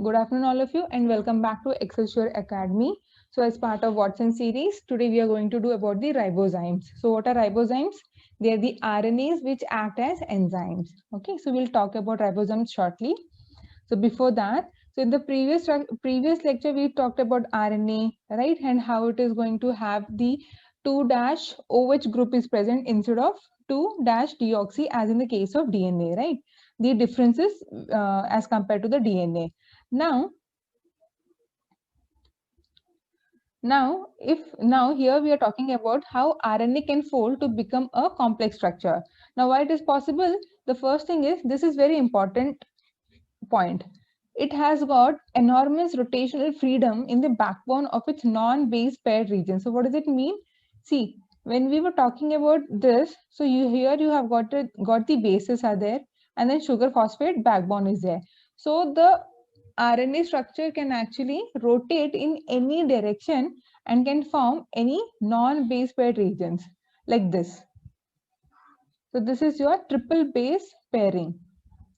Good afternoon, all of you, and welcome back to Excelsure Academy. So, as part of Watson series, today we are going to do about the ribozymes. So, what are ribozymes? They are the RNAs which act as enzymes. Okay, so we'll talk about ribozymes shortly. So, before that, so in the previous lecture, we talked about RNA, right, and how it is going to have the 2-OH group is present instead of 2-deoxy as in the case of DNA, right? The differences as compared to the DNA. Now here we are talking about how RNA can fold to become a complex structure. Now, why it is possible? The first thing is, this is very important point. It has got enormous rotational freedom in the backbone of its non-base paired region. So what does it mean? See, when we were talking about this, so you have got the bases are there, and then sugar phosphate backbone is there. So the RNA structure can actually rotate in any direction and can form any non-base paired regions like this. So this is your triple base pairing.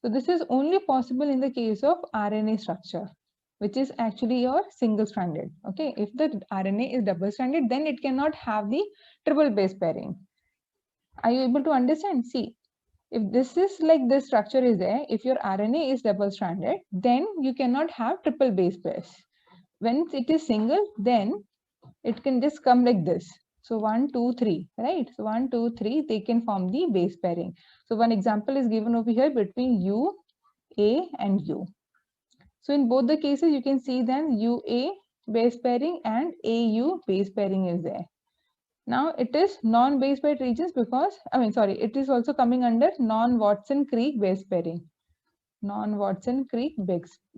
So this is only possible in the case of RNA structure, which is actually your single stranded. Okay, if the RNA is double stranded, then it cannot have the triple base pairing. Are you able to understand? See, if this is like this structure is there, if your RNA is double stranded, then you cannot have triple base pairs. When it is single, then it can just come like this. So 1, 2, 3, right? So 1, 2, 3, they can form the base pairing. So one example is given over here between U, A and U. So in both the cases, you can see then UA base pairing and AU base pairing is there. Now it is non-base paired regions because, it is also coming under non-Watson-Crick base pairing. Non-Watson-Crick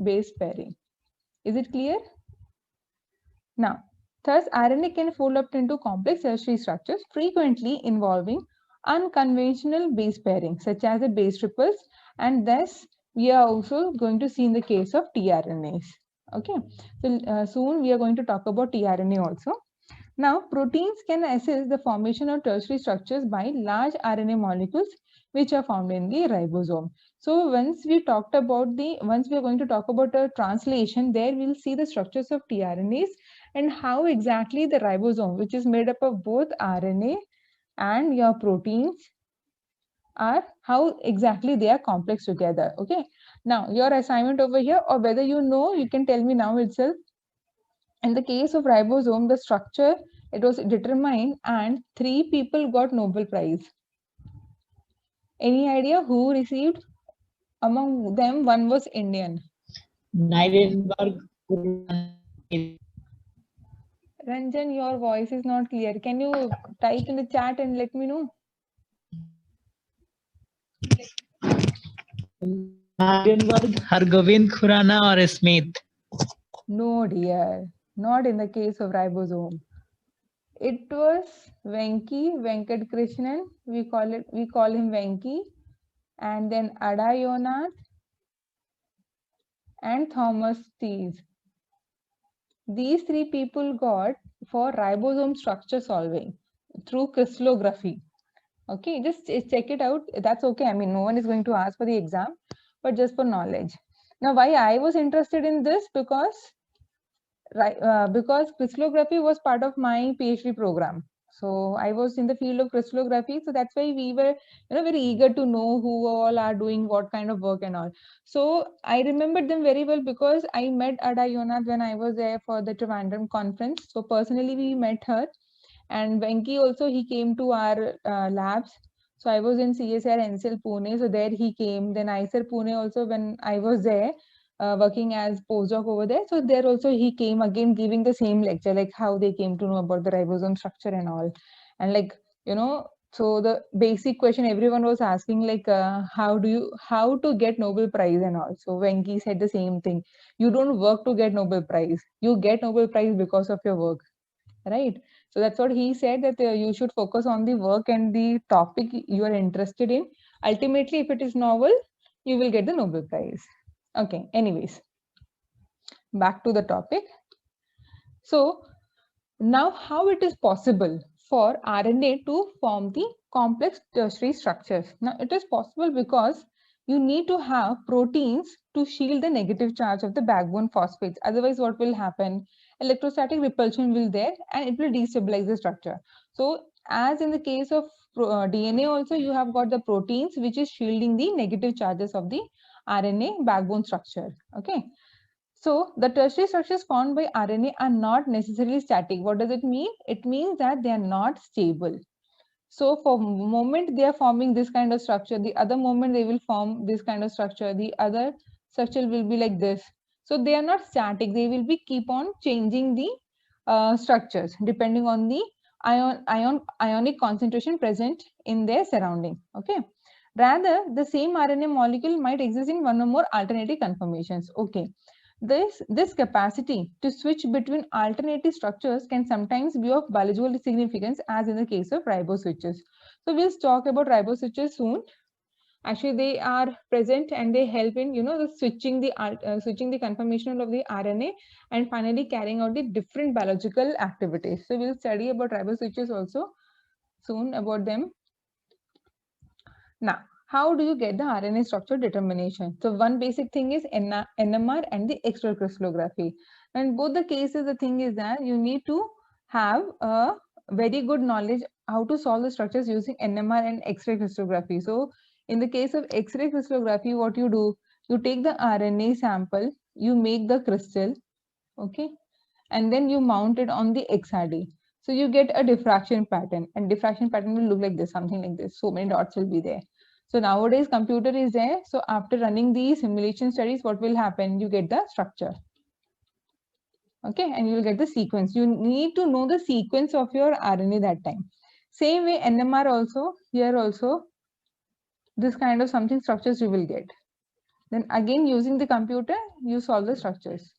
base pairing. Is it clear? Now, thus RNA can fold up into complex tertiary structures frequently involving unconventional base pairing such as the base triples, and thus we are also going to see in the case of tRNAs. Okay, so soon we are going to talk about tRNA also. Now, proteins can assist the formation of tertiary structures by large RNA molecules which are found in the ribosome. So once we are going to talk about a translation, there we'll see the structures of tRNAs and how exactly the ribosome, which is made up of both RNA and your proteins, are how exactly they are complex together. Okay, now your assignment over here, or whether you know, you can tell me now itself. In the case of ribosome, the structure, it was determined and 3 people got Nobel Prize. Any idea who received? Among them, one was Indian. Ranjan, your voice is not clear. Can you type in the chat and let me know? Hargobind Khurana or Smith? No, dear. Not in the case of ribosome. It was Venkat Krishnan. We call him Venki. And then Adayonath and Thomas Tees. These 3 people got for ribosome structure solving through crystallography. Okay, just check it out. That's okay. I mean, no one is going to ask for the exam, but just for knowledge. Now, why I was interested in this? Because crystallography was part of my PhD program. So I was in the field of crystallography. So that's why we were, very eager to know who all are doing what kind of work and all. So I remembered them very well because I met Ada Yonath when I was there for the Trivandrum conference. So personally, we met her. And Venki also, he came to our labs. So I was in CSR NCL Pune. So there he came. Then ICER Pune also, when I was there, working as postdoc over there. So there also he came again giving the same lecture, like how they came to know about the ribosome structure and all. And like, so the basic question everyone was asking, like, how to get Nobel Prize and all. So Venki said the same thing. You don't work to get Nobel Prize. You get Nobel Prize because of your work, right? So that's what he said, that you should focus on the work and the topic you are interested in. Ultimately, if it is novel, you will get the Nobel Prize. Okay, anyways, back to the topic. So now how it is possible for RNA to form the complex tertiary structures? Now it is possible because you need to have proteins to shield the negative charge of the backbone phosphates. Otherwise, what will happen? Electrostatic repulsion will there and it will destabilize the structure. So as in the case of DNA also, you have got the proteins which is shielding the negative charges of the RNA backbone structure. Okay. So the tertiary structures formed by RNA are not necessarily static. What does it mean? It means that they are not stable. So for moment they are forming this kind of structure, the other moment they will form this kind of structure, the other structure will be like this. So they are not static, they will be keep on changing the structures depending on the ionic concentration present in their surrounding. Okay. Rather, the same RNA molecule might exist in one or more alternative conformations. Okay. This capacity to switch between alternative structures can sometimes be of biological significance, as in the case of riboswitches. So we'll talk about riboswitches soon. Actually, they are present and they help in the switching the conformation of the RNA and finally carrying out the different biological activities. So we'll study about riboswitches also soon about them. Now, how do you get the RNA structure determination? So one basic thing is NMR and the X-ray crystallography. And both the cases, the thing is that you need to have a very good knowledge how to solve the structures using NMR and X-ray crystallography. So in the case of X-ray crystallography, what you do, you take the RNA sample, you make the crystal, okay, and then you mount it on the XRD. So you get a diffraction pattern, and diffraction pattern will look like this, something like this. So many dots will be there. So nowadays computer is there. So after running these simulation studies, what will happen? You get the structure. Okay, and you will get the sequence. You need to know the sequence of your RNA that time. Same way NMR also, here also, this kind of something structures you will get. Then again using the computer, you solve the structures.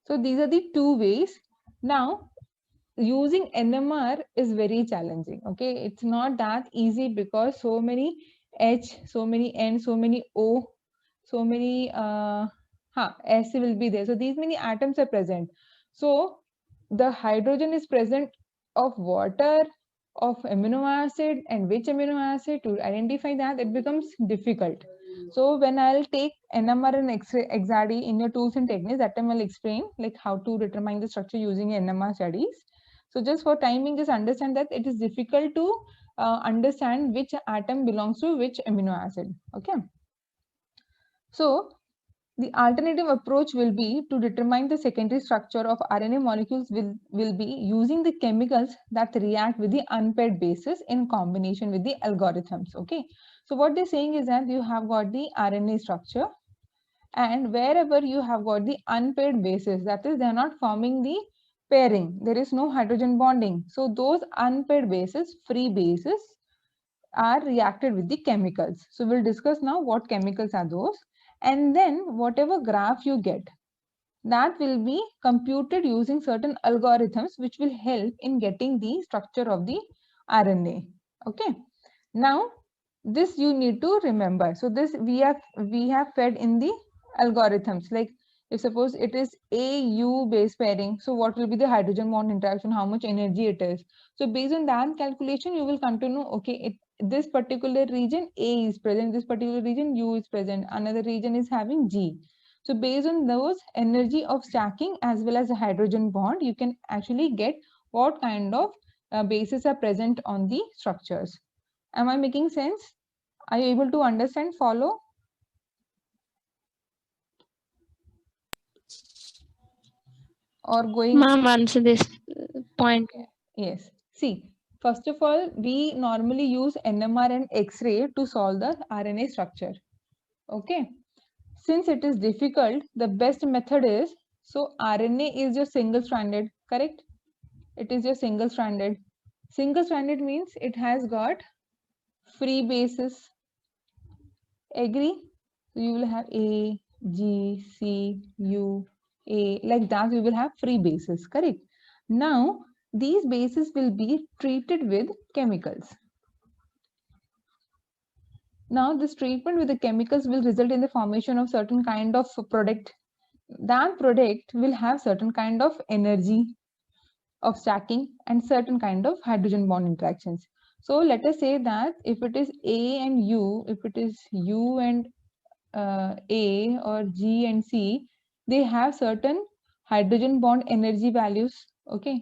So these are the two ways. Now, using NMR is very challenging. Okay, it's not that easy because so many H, so many N, so many O, so many S will be there. So these many atoms are present. So the hydrogen is present of water, of amino acid, and which amino acid, to identify that it becomes difficult. So when I'll take NMR and XRD in your tools and techniques, that time I'll explain like how to determine the structure using NMR studies. So just for timing, just understand that it is difficult to understand which atom belongs to which amino acid. Okay. So the alternative approach will be to determine the secondary structure of RNA molecules will be using the chemicals that react with the unpaired bases in combination with the algorithms. Okay. So what they're saying is that you have got the RNA structure, and wherever you have got the unpaired bases, that is, they are not forming the pairing, there is no hydrogen bonding. So those unpaired bases, free bases, are reacted with the chemicals. So we'll discuss now what chemicals are those, and then whatever graph you get, that will be computed using certain algorithms which will help in getting the structure of the RNA. Okay. Now this you need to remember. So this we have fed in the algorithms, like if suppose it is AU base pairing, so what will be the hydrogen bond interaction, how much energy it is. So based on that calculation, you will come to know, okay, this particular region A is present, this particular region U is present, another region is having G. So based on those energy of stacking as well as the hydrogen bond, you can actually get what kind of bases are present on the structures. Am I making sense? Are you able to understand, follow? Or going? Ma'am, answer this point. Yes. See, first of all, we normally use NMR and X-ray to solve the RNA structure. Okay. Since it is difficult, the best method is, so RNA is just single-stranded, correct? It is just single-stranded. Single-stranded means it has got free bases. Agree? So you will have A, G, C, U, A, like that we will have free bases, correct? Now, these bases will be treated with chemicals. Now, this treatment with the chemicals will result in the formation of certain kind of product. That product will have certain kind of energy of stacking and certain kind of hydrogen bond interactions. So let us say that if it is A and U, if it is U and A or G and C, they have certain hydrogen bond energy values. Okay.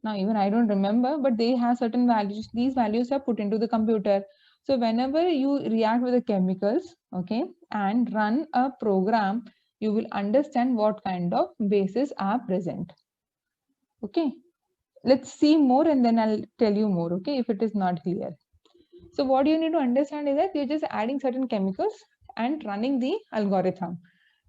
Now even I don't remember, but they have certain values. These values are put into the computer. So whenever you react with the chemicals, okay, and run a program, you will understand what kind of bases are present. Okay. Let's see more and then I'll tell you more, okay, if it is not clear. So what you need to understand is that you're just adding certain chemicals and running the algorithm,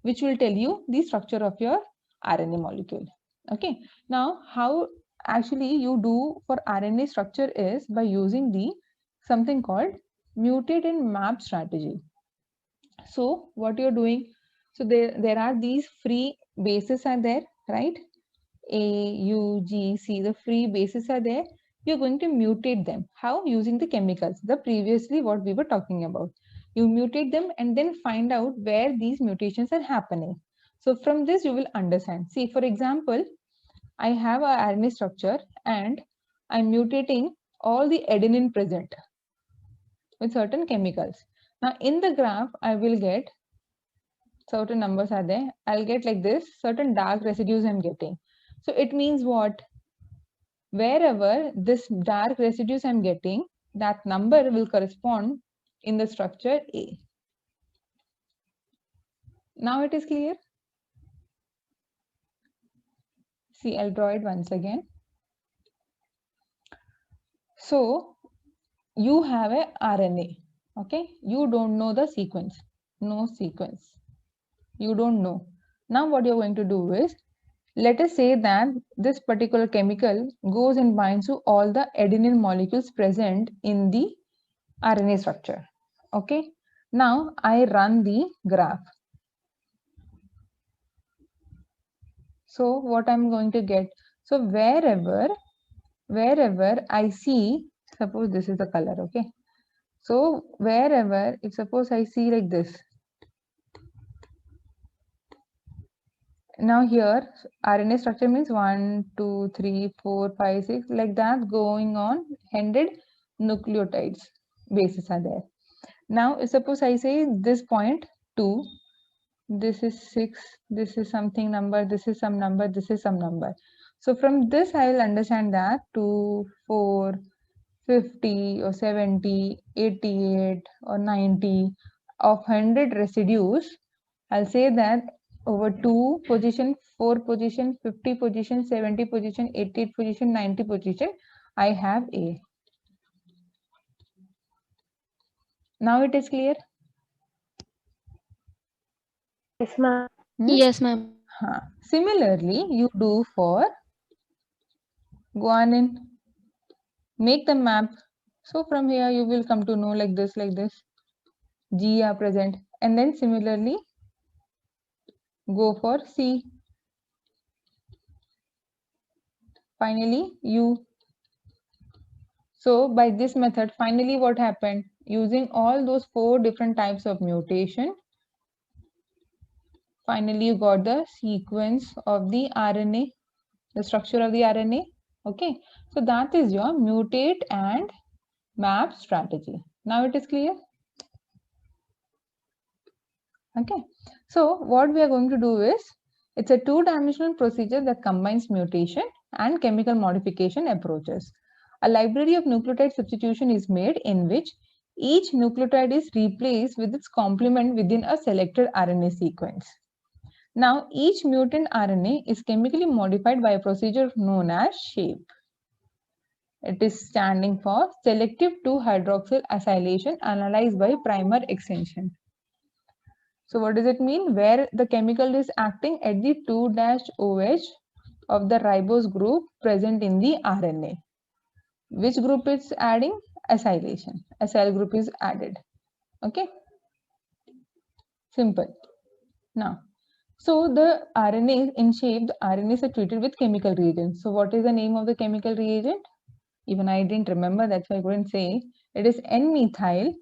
which will tell you the structure of your RNA molecule. Okay. Now, how actually you do for RNA structure is by using the something called mutate and map strategy. So what you're doing, so there are these free bases are there, right? A, U, G, C, the free bases are there. You're going to mutate them. How? Using the chemicals, the previously what we were talking about. You mutate them and then find out where these mutations are happening. So from this you will understand. See, for example, I have a RNA structure and I'm mutating all the adenine present with certain chemicals. Now in the graph, I will get certain numbers are there. I'll get like this, certain dark residues I'm getting. So it means what? Wherever this dark residues I'm getting, that number will correspond in the structure A. Now it is clear? See, I'll draw it once again. So you have a RNA, okay? You don't know the sequence, no sequence. You don't know. Now what you're going to do is, let us say that this particular chemical goes and binds to all the adenine molecules present in the RNA structure. Okay. Now I run the graph. So what I'm going to get? So wherever I see, suppose this is the color, okay. So wherever, if suppose I see like this. Now here RNA structure means 1, 2, 3, 4, 5, 6, like that going on, handed nucleotides bases are there. Now suppose I say this point 2, this is 6, this is something number, this is some number, this is some number. So from this I will understand that 2, 4, 50 or 70, 88 or 90 of 100 residues. I'll say that over 2 position, 4 position, 50 position, 70 position, 88 position, 90 position, I have A. Now it is clear? Yes, ma'am. Yes, ma'am. Similarly, you do for guanine. Make the map. So from here you will come to know like this, G are present. And then similarly, go for C. Finally, U. So by this method, finally what happened? Using all those 4 different types of mutation, finally you got the sequence of the RNA, the structure of the RNA. Okay, so that is your mutate and map strategy. Now it is clear? Okay, so what we are going to do is, it's a 2-dimensional procedure that combines mutation and chemical modification approaches. A library of nucleotide substitution is made in which each nucleotide is replaced with its complement within a selected RNA sequence. Now, each mutant RNA is chemically modified by a procedure known as SHAPE. It is standing for selective 2-hydroxyl acylation analyzed by primer extension. So what does it mean? Where the chemical is acting at the 2-OH of the ribose group present in the RNA. Which group is adding? Acylation. Acyl group is added. Okay. Simple. Now, so the RNA in SHAPE, the RNAs are treated with chemical reagents. So what is the name of the chemical reagent? Even I didn't remember, that's why I couldn't say. It is N-methyl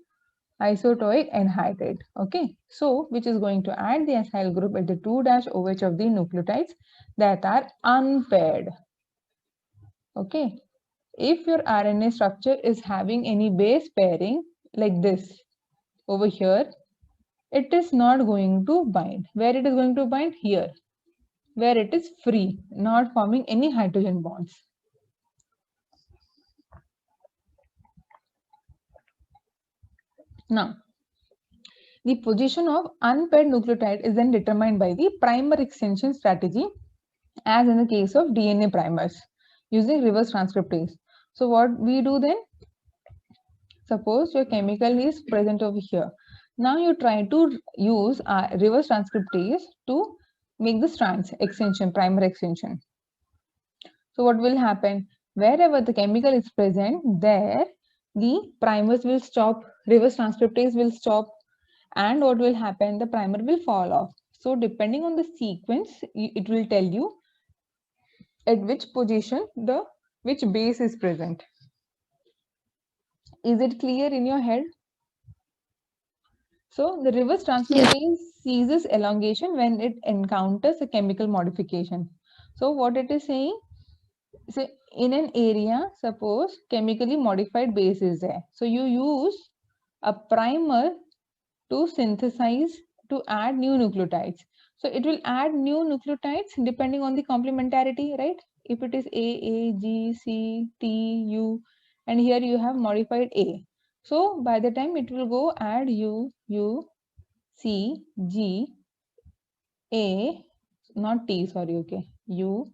isotoic anhydride. Okay, so which is going to add the acyl group at the 2-OH of the nucleotides that are unpaired. Okay, if your RNA structure is having any base pairing like this over here, it is not going to bind. Where it is going to bind? Here, where it is free, not forming any hydrogen bonds. Now, the position of unpaired nucleotide is then determined by the primer extension strategy, as in the case of DNA primers using reverse transcriptase. So what we do then? Suppose your chemical is present over here. Now you try to use reverse transcriptase to make the strands extension, primer extension. So what will happen? Wherever the chemical is present, there the primers will stop, reverse transcriptase will stop, and what will happen? The primer will fall off. So depending on the sequence, it will tell you at which position which base is present. Is it clear in your head? So the reverse transcriptase ceases elongation when it encounters a chemical modification. So what it is saying? So in an area, suppose chemically modified base is there. So you use a primer to synthesize, to add new nucleotides. So it will add new nucleotides depending on the complementarity, right? If it is A, G, C, T, U, and here you have modified A. So by the time it will go add U, C, G, A, not T, sorry, okay, U,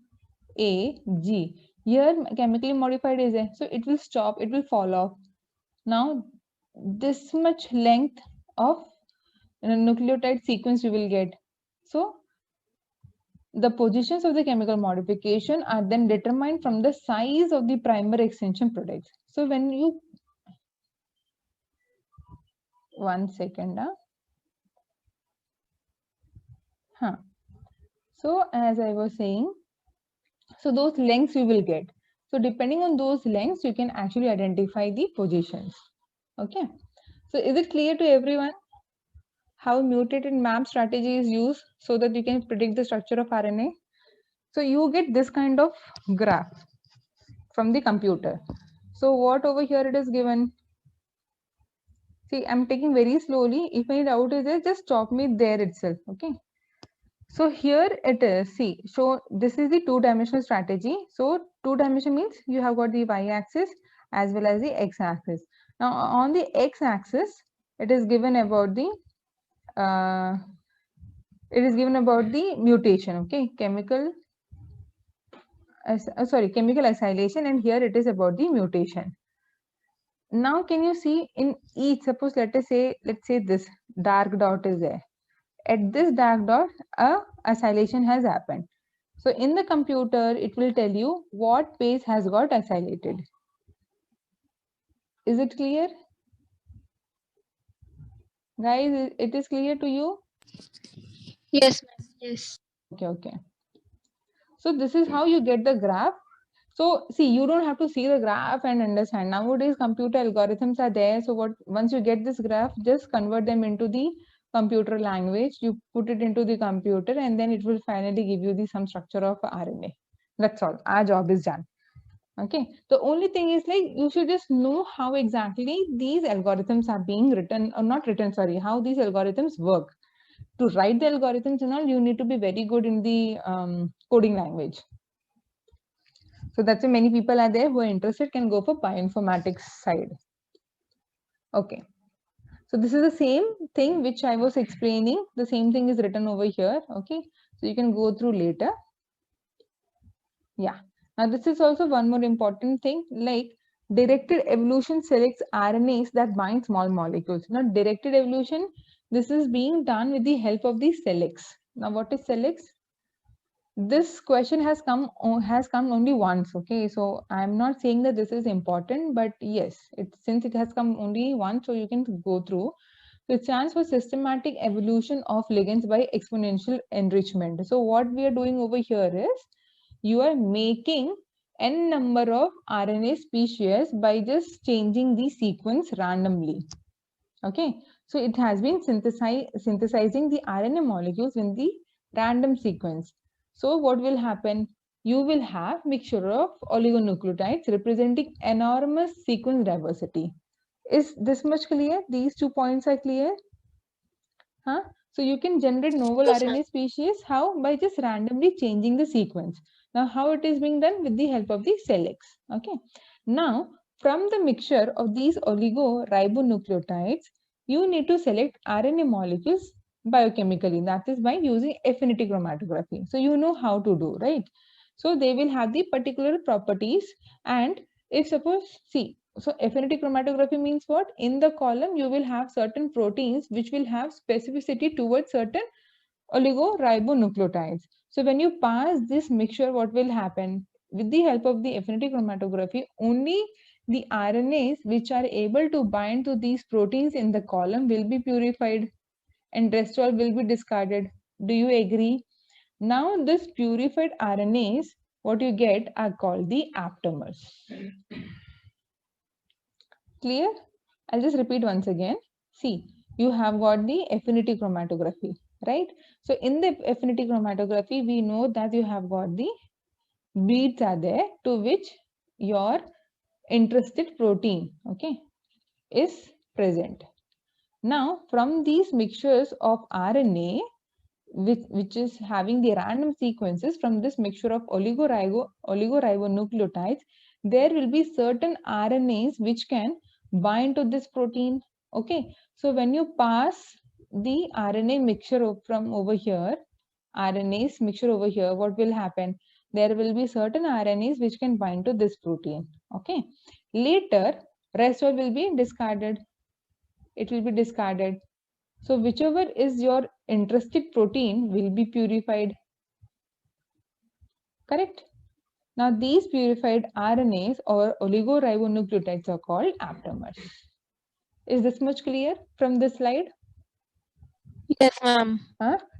A, G. Here chemically modified is there. So it will stop, it will fall off. Now this much length of nucleotide sequence you will get. So the positions of the chemical modification are then determined from the size of the primer extension products. So when you, one second, so as I was saying, so those lengths you will get. So depending on those lengths, you can actually identify the positions. Okay. So is it clear to everyone how mutated map strategy is used so that you can predict the structure of RNA? So you get this kind of graph from the computer. So what over here it is given? See, I'm taking very slowly. If any doubt is there, just stop me there itself. Okay. So here it is. See, so this is the two-dimensional strategy. So two-dimension means you have got the y-axis as well as the x-axis. Now on the x-axis, it is given about the mutation. Okay, chemical acylation, and here it is about the mutation. Now can you see in each, suppose let's say this dark dot is there. At this dark dot, a acylation has happened. So in the computer, it will tell you what base has got acylated. Is it clear? Guys, it is clear to you? Yes, ma'am. Yes. Okay. So this is how you get the graph. So see, you don't have to see the graph and understand. Nowadays, computer algorithms are there. So once you get this graph, just convert them into the computer language. You put it into the computer, and then it will finally give you some structure of RNA. That's all. Our job is done. Okay. The only thing is like you should just know how exactly these algorithms are being written or not written. Sorry, how these algorithms work. To write the algorithms and all, you need to be very good in the coding language. So that's why many people are there who are interested can go for bioinformatics side. Okay. So this is the same thing which I was explaining. The same thing is written over here. Okay. So you can go through later. Yeah. Now this is also one more important thing, like directed evolution selects RNAs that bind small molecules. Now directed evolution, this is being done with the help of the selects. Now what is selects? This question has come only once. Okay, so I'm not saying that this is important, but yes, since it has come only once, so you can go through. So it stands for systematic evolution of ligands by exponential enrichment. So what we are doing over here is you are making n number of RNA species by just changing the sequence randomly. Okay, so it has been synthesizing the RNA molecules in the random sequence. So what will happen? you will have mixture of oligonucleotides representing enormous sequence diversity. Is this much clear? These 2 points are clear? Huh? So you can generate novel Yes, ma'am. RNA species. How? By just randomly changing the sequence. Now, how it is being done? With the help of the selects. Okay. Now, from the mixture of these oligo-ribonucleotides, you need to select RNA molecules biochemically. That is by using affinity chromatography. So you know how to do, right? So they will have the particular properties, and if suppose, see, so affinity chromatography means what? In the column, you will have certain proteins which will have specificity towards certain oligo-ribonucleotides. So when you pass this mixture, what will happen? With the help of the affinity chromatography, only the RNAs which are able to bind to these proteins in the column will be purified and rest all will be discarded. Do you agree? Now this purified RNAs, what you get are called the aptamers. Clear? I'll just repeat once again. See, you have got the affinity chromatography, right? So in the affinity chromatography, we know that you have got the beads are there to which your interested protein, okay, is present. Now, from these mixtures of RNA, which is having the random sequences from this mixture of oligoribonucleotides, there will be certain RNAs which can bind to this protein. Okay, so when you pass the RNA mixture from over here, RNAs mixture over here, what will happen? There will be certain RNAs which can bind to this protein. Okay, later rest all will be discarded. It will be discarded. So whichever is your interested protein will be purified. Correct? Now these purified RNAs or oligoribonucleotides are called aptamers. Is this much clear from this slide? Yes, ma'am.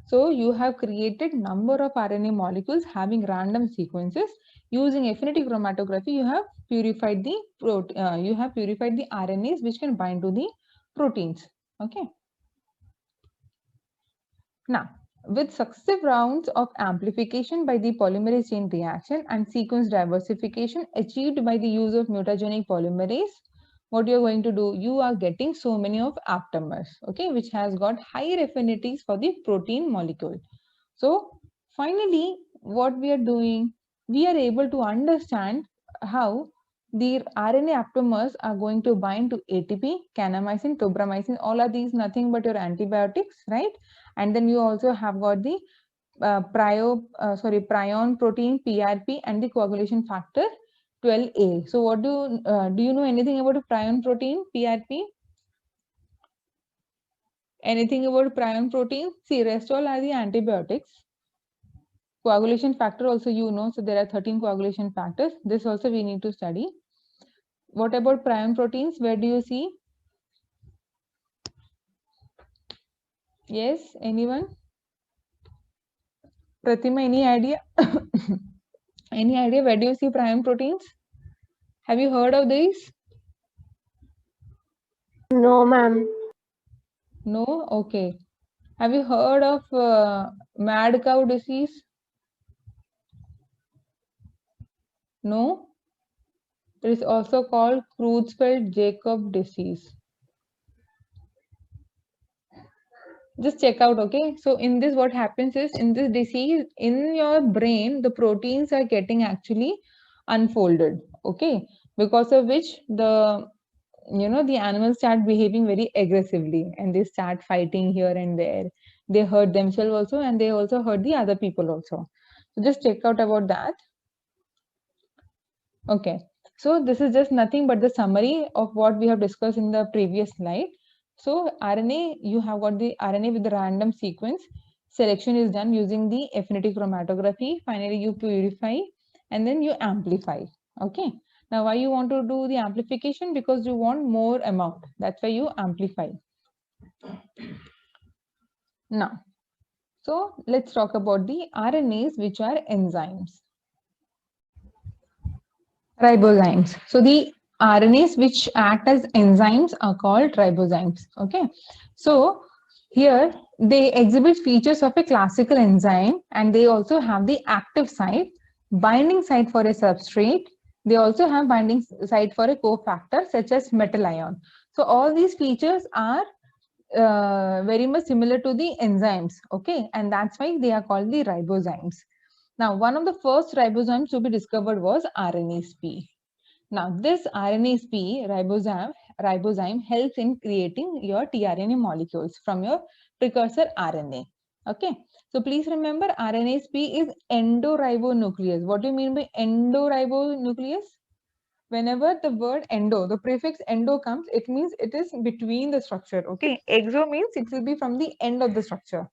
So you have created number of RNA molecules having random sequences. Using affinity chromatography, you have purified the RNAs which can bind to the proteins. Okay. Now, with successive rounds of amplification by the polymerase chain reaction and sequence diversification achieved by the use of mutagenic polymerase, what you are going to do? You are getting so many of aptamers, okay, which has got higher affinities for the protein molecule. So, finally, what we are doing, we are able to understand how the RNA aptamers are going to bind to ATP, kanamycin, tobramycin. All of these nothing but your antibiotics, right? And then you also have got the prion protein PRP and the coagulation factor 12A. So what do you know anything about a prion protein PRP? Anything about prion protein? See, rest all are the antibiotics. Coagulation factor also you know, so there are 13 coagulation factors. This also we need to study. What about prion proteins? Where do you see? Yes, anyone? Pratima, any idea? Any idea where do you see prion proteins? Have you heard of these? No, ma'am. No? Okay. Have you heard of mad cow disease? No? It is also called Creutzfeldt-Jakob disease. Just check out, okay? So in this, what happens is, in this disease, in your brain, the proteins are getting actually unfolded, okay? Because of which the animals start behaving very aggressively and they start fighting here and there. They hurt themselves also and they also hurt the other people also. So just check out about that. Okay, so this is just nothing but the summary of what we have discussed in the previous slide. So RNA, you have got the RNA with the random sequence. Selection is done using the affinity chromatography. Finally, you purify and then you amplify. Okay. Now, why you want to do the amplification? Because you want more amount. That's why you amplify. Now, so let's talk about the RNAs, which are enzymes. Ribozymes. So the RNAs which act as enzymes are called ribozymes. Okay. So here they exhibit features of a classical enzyme and they also have the active site binding site for a substrate. They also have binding site for a cofactor such as metal ion. So all these features are very much similar to the enzymes, okay, and that's why they are called the ribozymes. Now, one of the first ribozymes to be discovered was RNase-P. Now, this RNase-P ribozyme helps in creating your tRNA molecules from your precursor RNA. Okay, so please remember RNase-P is endoribonuclease. What do you mean by endoribonuclease? Whenever the word endo, the prefix endo comes, it means it is between the structure. Okay, exo means it will be from the end of the structure.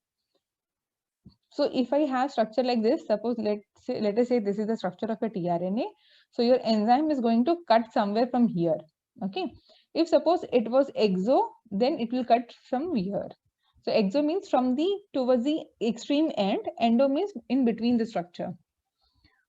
So if I have structure like this, suppose let us say this is the structure of a tRNA. So your enzyme is going to cut somewhere from here. Okay, if suppose it was exo, then it will cut from here. So exo means from the towards the extreme end, endo means in between the structure.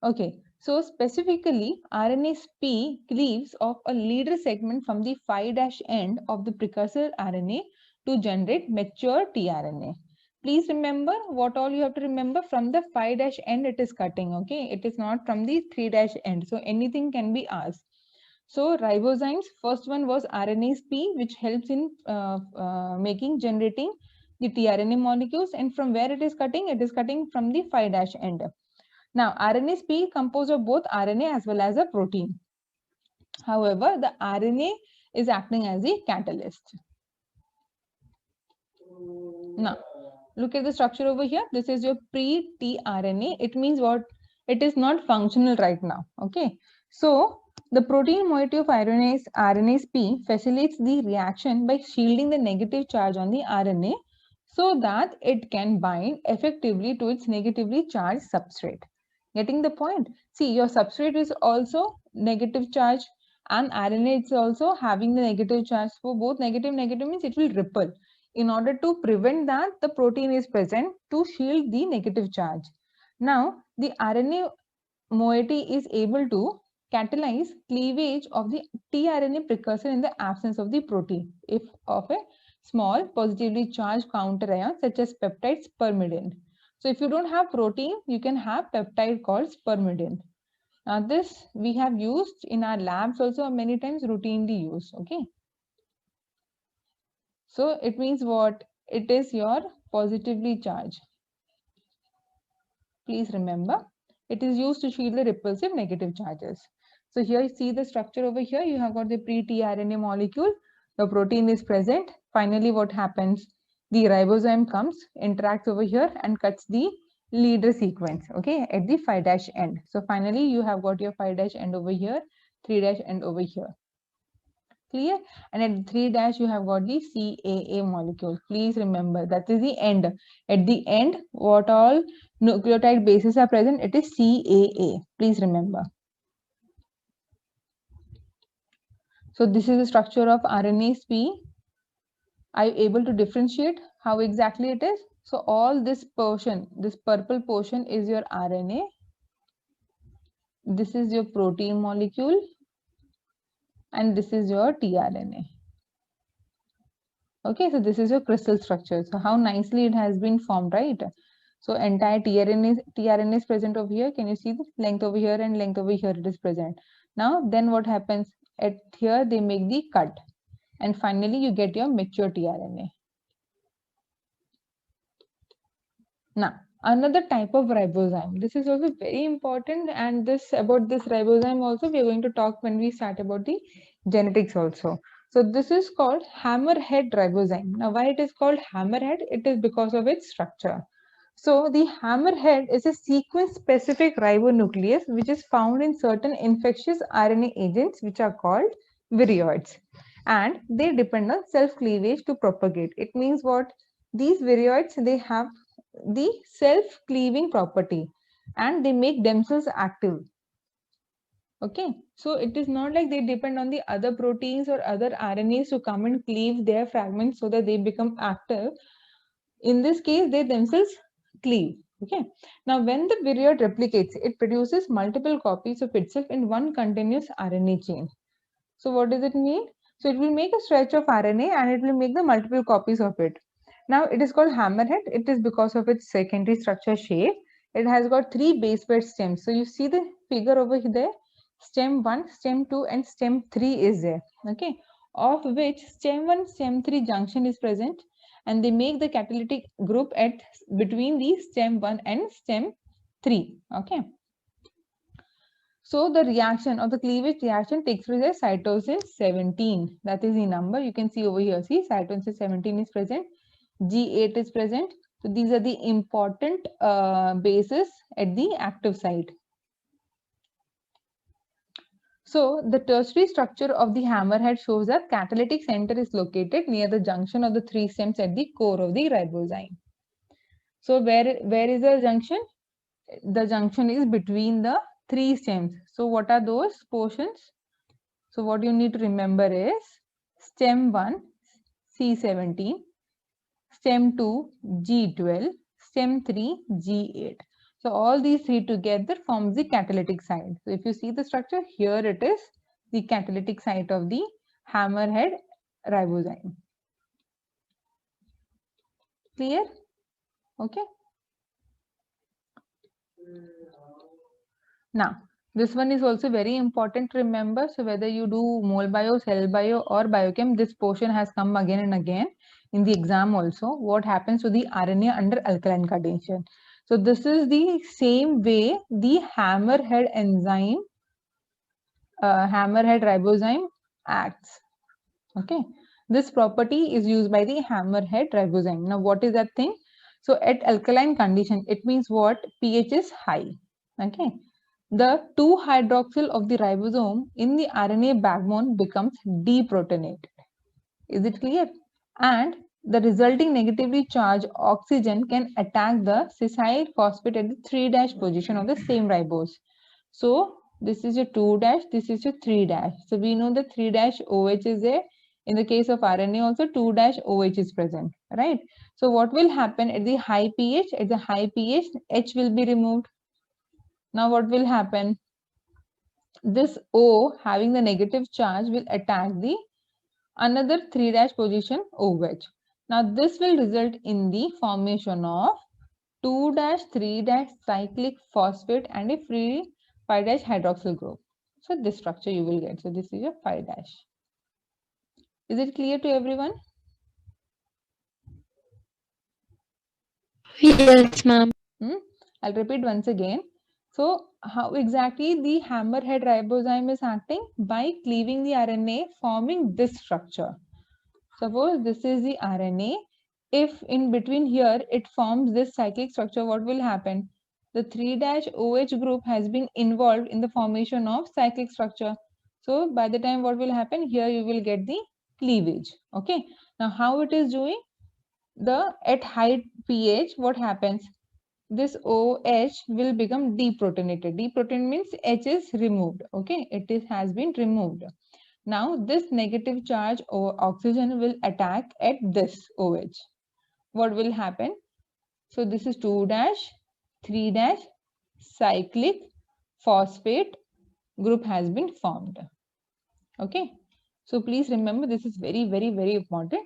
Okay, so specifically, RNase-P cleaves off a leader segment from the 5' end of the precursor RNA to generate mature tRNA. Please remember what all you have to remember, from the 5' end it is cutting, okay? It is not from the 3' end. So anything can be asked. So ribozymes, first one was RNase-P, which helps in generating the tRNA molecules, and from where it is cutting from the 5' end. Now, RNase-P composed of both RNA as well as a protein. However, the RNA is acting as a catalyst. Now, look at the structure over here. This is your pre-tRNA. It means what? It is not functional right now. Okay. So, the protein moiety of RNase-P facilitates the reaction by shielding the negative charge on the RNA so that it can bind effectively to its negatively charged substrate. Getting the point? See, your substrate is also negative charge and RNA is also having the negative charge. For both negative means it will repel. In order to prevent that, the protein is present to shield the negative charge. Now, the RNA moiety is able to catalyze cleavage of the tRNA precursor in the absence of the protein if of a small positively charged counter ion such as peptide spermidine. So if you don't have protein, you can have peptide called spermidine. Now this we have used in our labs also many times, routinely used. Okay. So it means what? It is your positively charged. Please remember, it is used to shield the repulsive negative charges. So here you see the structure over here. You have got the pre-tRNA molecule. The protein is present. Finally, what happens? The ribozyme comes, interacts over here and cuts the leader sequence, okay, at the 5' end. So finally, you have got your 5' end over here, 3' end over here. Clear? And at 3' you have got the CAA molecule. Please remember that is the end. At the end, what all nucleotide bases are present? It is CAA. Please remember. So this is the structure of RNase-P. Are you able to differentiate how exactly it is? So all this portion, this purple portion is your RNA. This is your protein molecule. And this is your tRNA. Okay, so this is your crystal structure. So how nicely it has been formed, right? So entire tRNA is present over here. Can you see the length over here and length over here? It is present. Now, then what happens? At here, they make the cut. And finally, you get your mature tRNA. Now, another type of ribozyme. This is also very important, and about this ribozyme also we are going to talk when we start about the genetics also. So this is called hammerhead ribozyme. Now, why it is called hammerhead? It is because of its structure. So the hammerhead is a sequence-specific ribonuclease which is found in certain infectious RNA agents which are called virions, and they depend on self-cleavage to propagate. It means what? These virions, they have the self-cleaving property and they make themselves active. Okay, so it is not like they depend on the other proteins or other RNAs to come and cleave their fragments so that they become active. In this case, they themselves cleave. Okay, now when the virion replicates, it produces multiple copies of itself in one continuous RNA chain. So what does it mean? So it will make a stretch of RNA and it will make the multiple copies of it. Now it is called hammerhead. It is because of its secondary structure shape. it has got 3 base pair stems. So you see the figure over there, stem 1, stem 2 and stem 3 is there, okay, of which stem 1, stem 3 junction is present, and they make the catalytic group at between the stem 1 and stem 3, okay. So the reaction or the cleavage reaction takes place at cytosine 17. That is the number you can see over here. See, cytosine 17 is present, G8 is present. So these are the important bases at the active site. So the tertiary structure of the hammerhead shows that catalytic center is located near the junction of the 3 stems at the core of the ribozyme. So where is the junction? The junction is between the 3 stems. So what are those portions? So what you need to remember is stem 1 C17, stem 2 G12, stem 3 G8. So all these 3 together forms the catalytic site. So if you see the structure, here it is the catalytic site of the hammerhead ribozyme. Clear? Okay. Now, this one is also very important to remember. So whether you do mole bio, cell bio or biochem, this portion has come again and again in the exam also. What happens to the RNA under alkaline condition? So this is the same way the hammerhead enzyme, hammerhead ribozyme acts. Okay. This property is used by the hammerhead ribozyme. Now, what is that thing? So at alkaline condition, it means what? pH is high. Okay. The 2-hydroxyl of the ribosome in the RNA backbone becomes deprotonated. Is it clear? And the resulting negatively charged oxygen can attack the sessyl phosphate at the 3' position of the same ribose. So this is your 2', this is your 3'. So we know the 3' OH is there. In the case of RNA also 2' OH is present, right? So what will happen at the high pH? At the high pH, H will be removed. Now what will happen? This O having the negative charge will attack the another 3' position OH. Now this will result in the formation of 2', 3' cyclic phosphate and a free 5' hydroxyl group. So this structure you will get. So this is your 5'. Is it clear to everyone? Yes, ma'am. I'll repeat once again. So how exactly the hammerhead ribozyme is acting? By cleaving the RNA, forming this structure. Suppose this is the RNA. If in between here it forms this cyclic structure, what will happen? The 3' OH group has been involved in the formation of cyclic structure. So by the time what will happen? Here you will get the cleavage. Okay. Now how it is doing? At high pH, what happens? This OH will become deprotonated. Deprotonated means H is removed. Okay, has been removed. Now this negative charge or oxygen will attack at this OH. What will happen? So this is 2', 3' cyclic phosphate group has been formed. Okay, so please remember this is very, very, very important.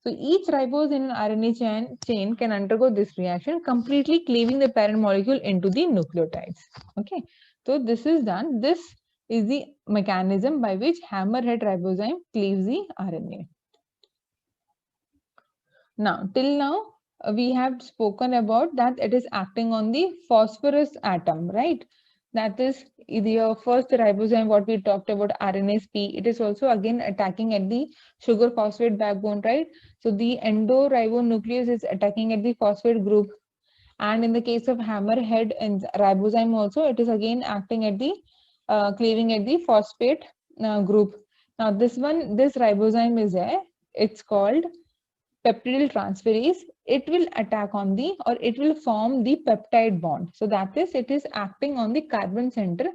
So each ribose in an RNA chain can undergo this reaction, completely cleaving the parent molecule into the nucleotides. Okay, so this is done. This is the mechanism by which hammerhead ribozyme cleaves the RNA. Now, till now, we have spoken about that it is acting on the phosphorus atom, right? That is the first ribozyme, what we talked about, RNase-P. It is also again attacking at the sugar phosphate backbone, right? So the endoribonuclease is attacking at the phosphate group. And in the case of hammerhead and ribozyme also, it is again acting at the cleaving at the phosphate group. Now this ribozyme is there. It's called peptidyl transferase. It will attack on it will form the peptide bond. So that is, it is acting on the carbon center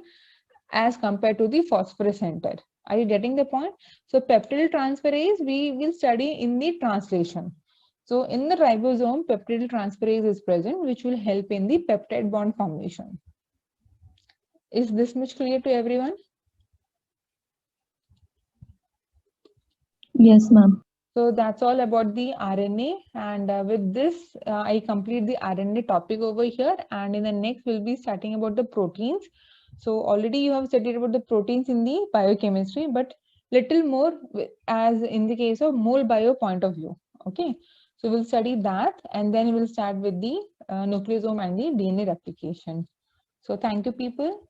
as compared to the phosphorus center. Are you getting the point? So peptidyl transferase we will study in the translation. So in the ribosome, peptidyl transferase is present, which will help in the peptide bond formation. Is this much clear to everyone? Yes, ma'am. So that's all about the RNA, and with this I complete the RNA topic over here, and in the next we'll be starting about the proteins. So already you have studied about the proteins in the biochemistry, but little more as in the case of mole bio point of view. Okay, so we'll study that, and then we'll start with the nucleosome and the DNA replication. So thank you, people.